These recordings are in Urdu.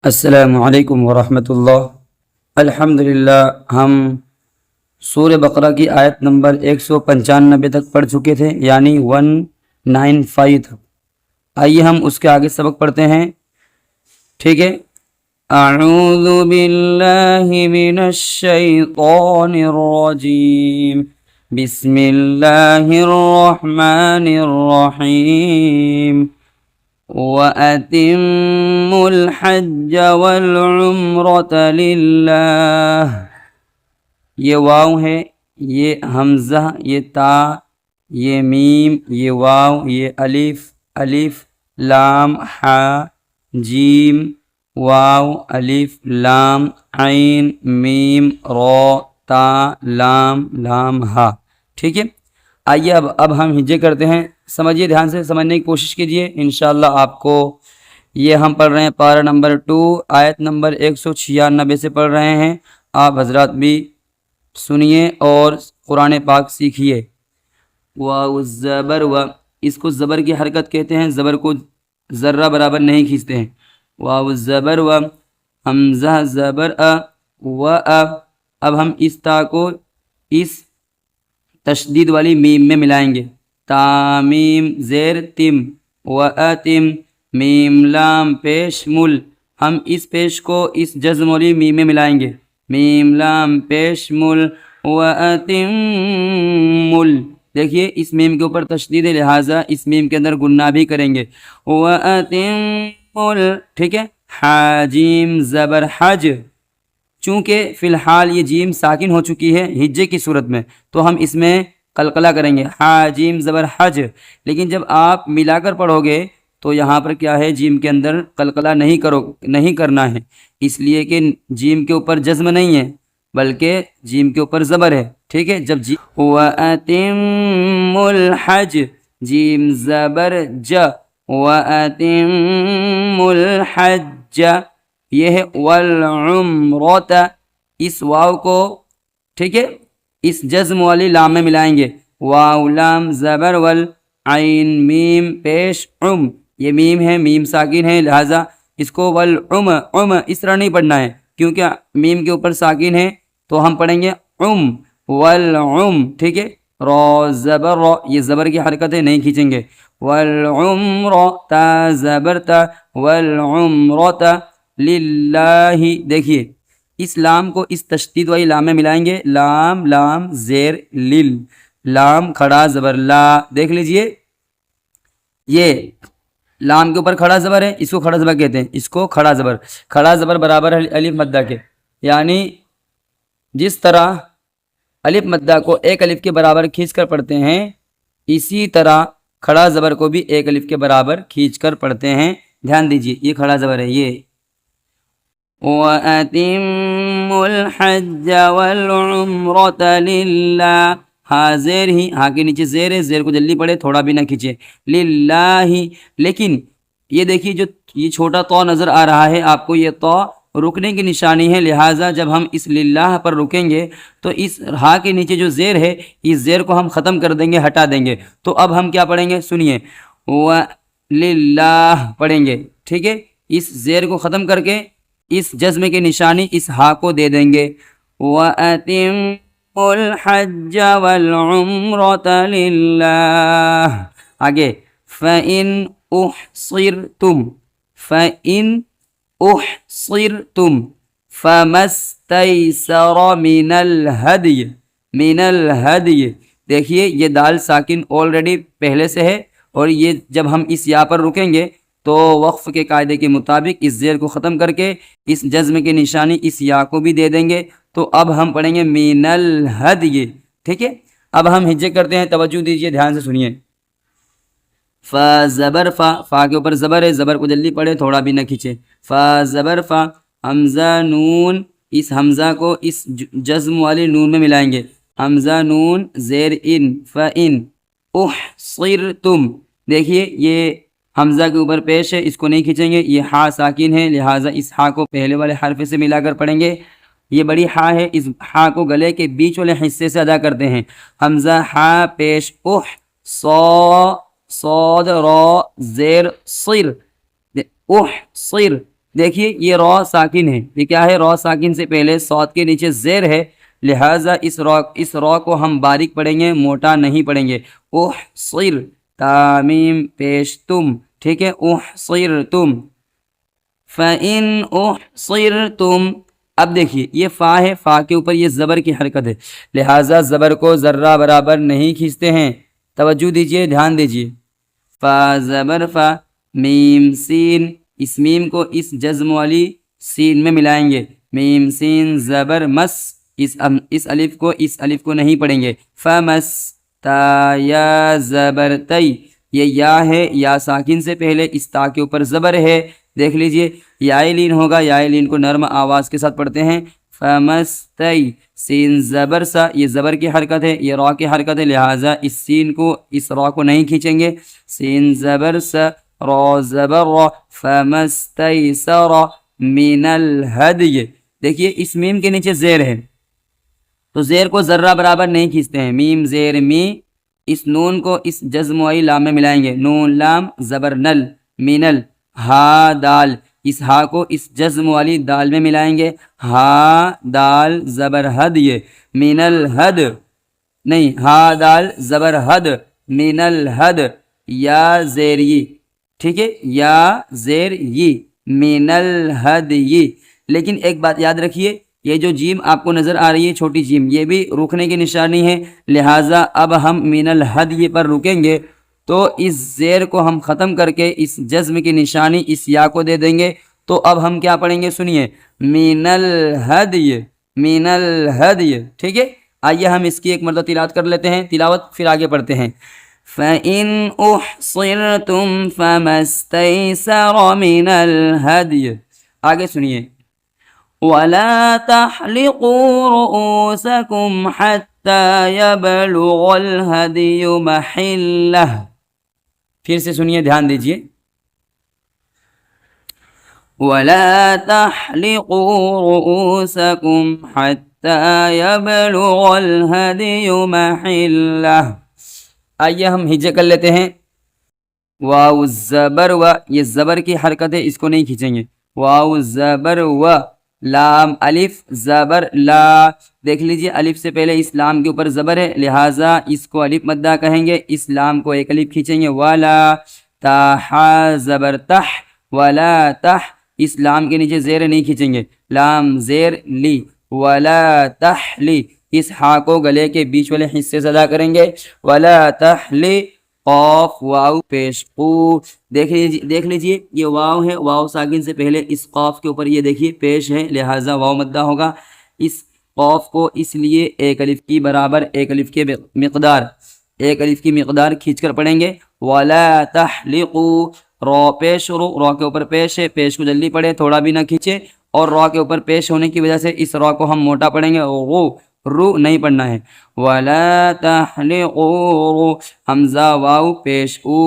السلام علیکم ورحمۃ اللہ۔ الحمدللہ ہم سورہ بقرہ کی آیت نمبر 195 تک پڑھ چکے تھے، یعنی 195 تک۔ آئیے ہم اس کے آگے سبق پڑھتے ہیں، ٹھیک ہے۔ اعوذ باللہ من الشیطان الرجیم، بسم اللہ الرحمن الرحیم۔ وَأَتِمُّوا الْحَجَّ وَالْعُمْرَةَ لِلَّهِ، یہ واو ہے، یہ حمزہ، یہ تا، یہ میم، یہ واو، یہ الف لام ہا جیم واو الف لام عین میم را تا لام لام ہا، ٹھیک ہے۔ آئیے اب ہم ہجے کرتے ہیں، سمجھیے، دھیان سے سمجھنے کی کوشش کیجیے، انشاءاللہ آپ کو یہ ہم پڑھ رہے ہیں پارہ نمبر 2 آیت نمبر 196 سے پڑھ رہے ہیں۔ آپ حضرات بھی سنیے اور قرآن پاک سیکھیے۔ واو الزبر و، اس کو زبر کی حرکت کہتے ہیں، زبر کو ذرہ برابر نہیں کھینچتے ہیں۔ واو الزبر و، حمزہ زبر و اب ہم اس تا کو اس تشدید والی میم میں ملائیں گے، تامیم زیر تم و اتم میم لام پیش مل، ہم اس پیش کو اس جزم والی میم میں ملائیں گے، میم لام پیش مل و اتم مل، دیکھیے اس میم کے اوپر تشدید ہے، لہٰذا اس میم کے اندر گنہ بھی کریں گے، و اتم مل، ٹھیک ہے۔ حاجیم زبر حج، چونکہ فی الحال یہ جیم ساکن ہو چکی ہے ہجے کی صورت میں، تو ہم اس میں قلقلہ کریں گے، حاجیم زبر حج، لیکن جب آپ ملا کر پڑھو گے تو یہاں پر کیا ہے، جیم کے اندر قلقلہ نہیں کرنا ہے، اس لیے کہ جیم کے اوپر جزم نہیں ہے بلکہ جیم کے اوپر زبر ہے، ٹھیک ہے۔ جب وَأَتِمُّ الْحَجَّ، جیم زبر ج، وَأَتِمُّ الْحَجَّ، یہ ہے والعمرۃ، اس واو کو، ٹھیک ہے، اس جزم والی لام میں ملائیں گے، واو لام زبر ول عین میم پیش عم، یہ میم ہے، میم ساکن ہے، لہٰذا اس کو والعم اس طرح نہیں پڑھنا ہے، کیونکہ میم کے اوپر ساکن ہے تو ہم پڑھیں گے والعم، ٹھیک ہے۔ را زبر را، یہ زبر کی حرکت ہے، نہیں کھینچیں گے، والعمر تا زبر تا والعمرۃ للہ، دیکھیے اس لام کو اس تشدید والی لام میں ملائیں گے، لام لام زیر لل، لام کھڑا زبر لا، دیکھ لیجئے یہ لام کے اوپر کھڑا زبر ہے، اس کو کھڑا زبر کہتے ہیں، اس کو کھڑا زبر برابر ہے الف مدہ کے، یعنی جس طرح الف مدہ کو ایک الف کے برابر کھینچ کر پڑھتے ہیں، اسی طرح کھڑا زبر کو بھی ایک الف کے برابر کھینچ کر پڑھتے ہیں، دھیان دیجئے یہ کھڑا زبر ہے، یہ وَأَتِمُّوا الْحَجَّ وَالْعُمْرَةَ لِلَّهِ، ہاں زیر ہی، ہاں کے نیچے زیر ہے، زیر کو جلدی پڑھے، تھوڑا بھی نہ کھینچے، للہ، لیکن یہ دیکھیے جو یہ چھوٹا تو نظر آ رہا ہے آپ کو، یہ تو رکنے کی نشانی ہے، لہٰذا جب ہم اس للہ پر رکیں گے تو اس ہاں کے نیچے جو زیر ہے، اس زیر کو ہم ختم کر دیں گے، ہٹا دیں گے، تو اب ہم کیا پڑھیں گے، سنیے، للہ پڑھیں گے، ٹھیک ہے، اس زیر کو ختم کر کے اس جزم کی نشانی اس ہا کو دے دیں گے، وَأَتِمُّوا الْحَجَّ وَالْعُمْرَةَ لِلَّهِ، آگے فَإِنْ أُحْصِرْتُمْ فَمَا اسْتَيْسَرَ مِنَ الْهَدْيِ، دیکھیے یہ دال ساکن آلریڈی پہلے سے ہے، اور یہ جب ہم اس یا پر رکیں گے تو وقف کے قاعدے کے مطابق اس زیر کو ختم کر کے اس جزم کی نشانی اس یا کو بھی دے دیں گے، تو اب ہم پڑھیں گے من الہدی، ٹھیک ہے۔ اب ہم ہجے کرتے ہیں، توجہ دیجئے، دھیان سے سنیے، فا زبر فا، فا کے اوپر زبر ہے، زبر کو جلدی پڑھے، تھوڑا بھی نہ کھینچے، فا زبر فا، حمزہ نون، اس حمزہ کو اس جزم والی نون میں ملائیں گے، حمزہ نون زیر ان، فَإِنْ أُحْصِرْتُمْ، دیکھیے یہ حمزہ کے اوپر پیش ہے، اس کو نہیں کھینچیں گے، یہ ہا ساکن ہے، لہٰذا اس ہا کو پہلے والے حرف سے ملا کر پڑھیں گے، یہ بڑی ہا ہے، اس ہا کو گلے کے بیچ والے حصے سے ادا کرتے ہیں، حمزہ ہا پیش اح، صاد را زیر صر، اح صر، دیکھیے یہ را ساکن ہے، یہ کیا ہے؟ را ساکن سے پہلے صاد کے نیچے زیر ہے، لہٰذا اس را کو ہم باریک پڑھیں گے، موٹا نہیں پڑھیں گے۔ احصر، تامیم پیش تم، ٹھیک ہے، احصرتم، فَإِنْ أُحْصِرْتُمْ۔ اب دیکھیے یہ فا ہے، فا کے اوپر یہ زبر کی حرکت ہے، لہٰذا زبر کو ذرہ برابر نہیں کھینچتے ہیں، توجہ دیجئے، دھیان دیجئے۔ فا زبر فا، میم سین، اس میم کو اس جزم والی سین میں ملائیں گے، میم سین زبر مس، اس الف کو نہیں پڑھیں گے، فمس، تا یا زبر تی، یہ یا ہے، یا ساکن سے پہلے اس تا کے اوپر زبر ہے، دیکھ لیجئے، یا لین ہوگا، یا لین کو نرم آواز کے ساتھ پڑھتے ہیں، فمستی، سین زبر سا، یہ زبر کی حرکت ہے، یہ را کی حرکت ہے، لہٰذا اس سین کو، اس را کو نہیں کھینچیں گے، سین زبر سا، را زبر را، فمستیسر من الہدی۔ دیکھیے اس میم کے نیچے زیر ہے، تو زیر کو ذرہ برابر نہیں کھینچتے ہیں، میم زیر می، اس نون کو اس جزم والی لام میں ملائیں گے، نون لام زبر نل، مینل، ہا دال، اس ہا کو اس جزم والی دال میں ملائیں گے، ہا دال زبر حد، یہ من الحد، نہیں، ہا دال زبر حد، من الحد، یا زیر یہ، ٹھیک ہے، یا زیر یہ، من الحد یہ۔ لیکن ایک بات یاد رکھیے، یہ جو جیم آپ کو نظر آ رہی ہے چھوٹی جیم، یہ بھی رکنے کی نشانی ہے، لہٰذا اب ہم من الحد یہ پر رکیں گے تو اس زیر کو ہم ختم کر کے اس جزم کی نشانی اس یا کو دے دیں گے، تو اب ہم کیا پڑھیں گے؟ سنیے، من الہدی، من الہدی، ٹھیک ہے۔ آئیے ہم اس کی ایک مرتبہ تلاوت کر لیتے ہیں، تلاوت پھر آگے پڑھتے ہیں۔ فَإِنْ أُحْصِرْتُمْ فَمَا اسْتَيْسَرَ مِنَ الْهَدْيِ، آگے سنیے، وَلَا تَحْلِقُوا رُؤُوسَكُمْ حَتَّى يَبْلُغَ الْهَدْيُ مَحِلَّهُ، پھر سے سنیے، دھیان دیجئے، وَلَا تَحْلِقُوا رُؤُوسَكُمْ حَتَّى يَبْلُغَ الْهَدْيُ مَحِلَّهُ۔ آئیے ہم ہجے کر لیتے ہیں، واو زبر و، یہ زبر کی حرکت ہے، اس کو نہیں کھینچیں گے، واو زبر و، لام الف زبر لا، دیکھ لیجئے الف سے پہلے اس لام کے اوپر زبر ہے، لہٰذا اس کو الف مدہ کہیں گے، اس لام کو ایک الف کھینچیں گے، ولا، تا زبر تح، ولا تح، اس لام کے نیچے زیر نہیں کھینچیں گے، لام زیر لی، ولا تحلی، اس ہا کو گلے کے بیچ والے حصے سے ادا کریں گے، ولا تحلی، قاف واو پیش قو، دیکھ لیجئے یہ واو ہے، واو ساکن سے پہلے اس قاف کے اوپر یہ دیکھیے پیش ہے، لہٰذا واو مدہ ہوگا، اس قاف کو اس لیے ایک الف کی برابر، ایک الف کے مقدار، ایک الف کی مقدار کھینچ کر پڑھیں گے، ولا تحلقوا، را پیش رو، را کے اوپر پیش ہے، پیش کو جلدی پڑھے، تھوڑا بھی نہ کھینچے، اور را کے اوپر پیش ہونے کی وجہ سے اس را کو ہم موٹا پڑھیں گے، رو نہیں پڑھنا ہے، ولا تحلقوا، حمزہ واو پیش او،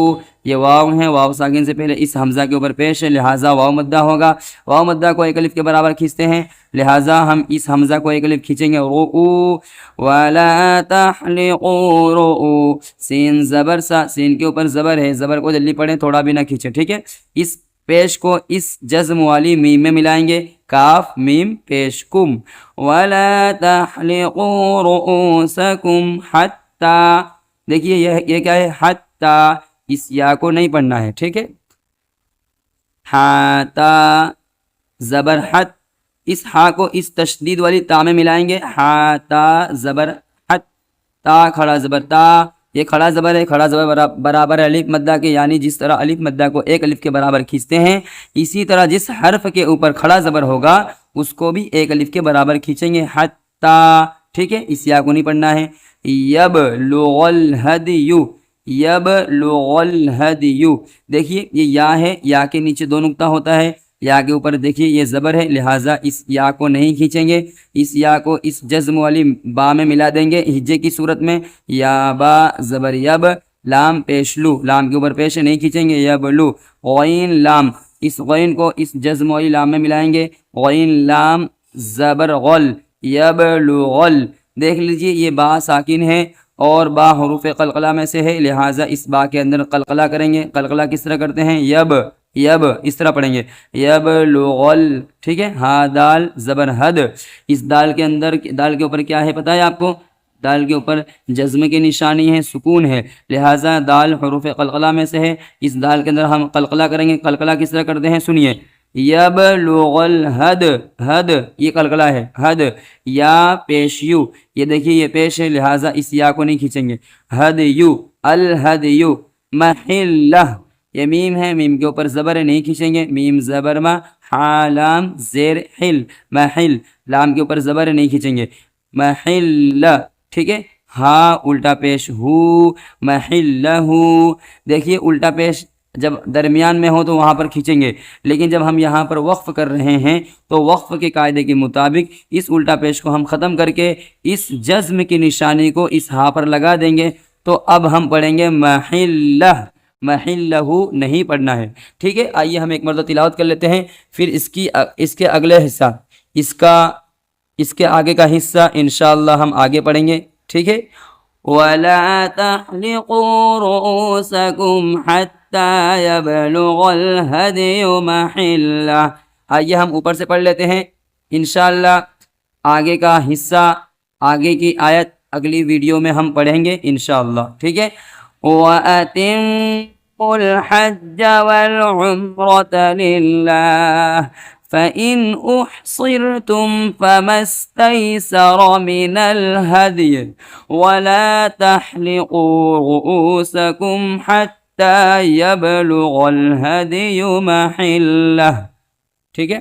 یہ واو ہے، واو ساکن سے پہلے اس حمزہ کے اوپر پیش ہے، لہٰذا واو مدہ ہوگا، واو مدہ کو ایک الف کے برابر کھینچتے ہیں، لہٰذا ہم اس حمزہ کو ایک الف کھینچیں گے، رو، ولا تحلقوا رو، سین زبر سا، سین کے اوپر زبر ہے، زبر کو جلدی پڑھیں، تھوڑا بھی نہ کھینچیں، ٹھیک ہے، اس پیش کو اس جزم والی میم میں ملائیں گے، کاف میم پیش کم، ولا تحلقوا رؤوسکم حتی، دیکھیے یہ کیا ہے؟ حتی، اس یا کو نہیں پڑھنا ہے، ٹھیک ہے، حتی زبر حت، اس ہا کو اس تشدید والی تا میں ملائیں گے، حتی زبر حت، تا کھڑا زبر تا، یہ کھڑا زبر ہے، کھڑا زبر برابر الف مدہ کے، یعنی جس طرح الف مدہ کو ایک الف کے برابر کھینچتے ہیں، اسی طرح جس حرف کے اوپر کھڑا زبر ہوگا اس کو بھی ایک الف کے برابر کھینچیں گے، حتی، ٹھیک ہے، اس یا کو نہیں پڑھنا ہے، یبلغ الہدی، یبلغ الہدی، دیکھیے یہ یا ہے، یا کے نیچے دو نقطہ ہوتا ہے، یا کے اوپر دیکھیے یہ زبر ہے، لہٰذا اس یا کو نہیں کھینچیں گے، اس یا کو اس جزم والی با میں ملا دیں گے ہجے کی صورت میں، یا با زبر یب، لام پیش لو، لام کے اوپر پیش نہیں کھینچیں گے، یب لو، غین لام، اس غین کو اس جزم والی لام میں ملائیں گے، غین لام زبر غل، یب لو غل، دیکھ لیجئے یہ با ساکن ہے اور با حروف قلقلہ میں سے ہے، لہٰذا اس با کے اندر قلقلہ کریں گے، قلقلہ کس طرح کرتے ہیں؟ یب، یب اس طرح پڑھیں گے یبلغل، ٹھیک ہے. ہا دال زبر حد، اس دال کے اندر، دال کے اوپر کیا ہے پتہ ہے آپ کو؟ دال کے اوپر جزم کی نشانی ہے، سکون ہے، لہٰذا دال حروف قلقلہ میں سے ہے. اس دال کے اندر ہم قلقلہ کریں گے. قلقلہ کس طرح کرتے ہیں سنیے، یبلغ الحد، حد یہ قلقلہ ہے، حد. یا پیش یو، یہ دیکھیے یہ پیش ہے لہٰذا اس یا کو نہیں کھینچیں گے. حد یو، الحد یو. محلہ، یہ میم ہے، میم کے اوپر زبر ہے نہیں کھینچیں گے، میم زبر ما، حالام زیر حل، محل، لام کے اوپر زبر ہے نہیں کھینچیں گے، محلہ، ٹھیک ہے. ہاں الٹا پیش ہو، محلہ. دیکھیے الٹا پیش جب درمیان میں ہو تو وہاں پر کھینچیں گے، لیکن جب ہم یہاں پر وقف کر رہے ہیں تو وقف کے قاعدے کے مطابق اس الٹا پیش کو ہم ختم کر کے اس جزم کی نشانی کو اس ہاں پر لگا دیں گے. تو اب ہم پڑھیں گے محلہ، محلہ نہیں پڑھنا ہے. ٹھیک ہے، آئیے ہم ایک مرتبہ تلاوت کر لیتے ہیں، پھر اس کے اگلے حصہ، اس کے آگے کا حصہ انشاءاللہ ہم آگے پڑھیں گے. ٹھیک ہے. وَلَا تَحْلِقُوا رُؤُوسَكُمْ حَتَّى يَبْلُغَ الْهَدْيُ مَحِلَّهُ. آئیے ہم اوپر سے پڑھ لیتے ہیں انشاءاللہ. آگے کا حصہ، آگے کی آیت اگلی ویڈیو میں ہم پڑھیں گے انشاءاللہ. ٹھیک ہے. وَأَتِمُّوا الْحَجَّ وَالْعُمْرَةَ لِلَّهِ فَإِنْ أُحْصِرْتُمْ فَمَا اسْتَيْسَرَ مِنَ الْهَدْيِ وَلَا تَحْلِقُوا رُؤُوسَكُمْ حَتَّى يَبْلُغَ الْهَدْيُ مَحِلَّهُ. ٹھیک ہے.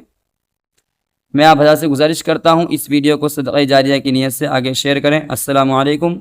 میں آپ حضرات سے گزارش کرتا ہوں اس ویڈیو کو صدقہ جاریہ کی نیت سے آگے شیئر کریں. السلام علیکم.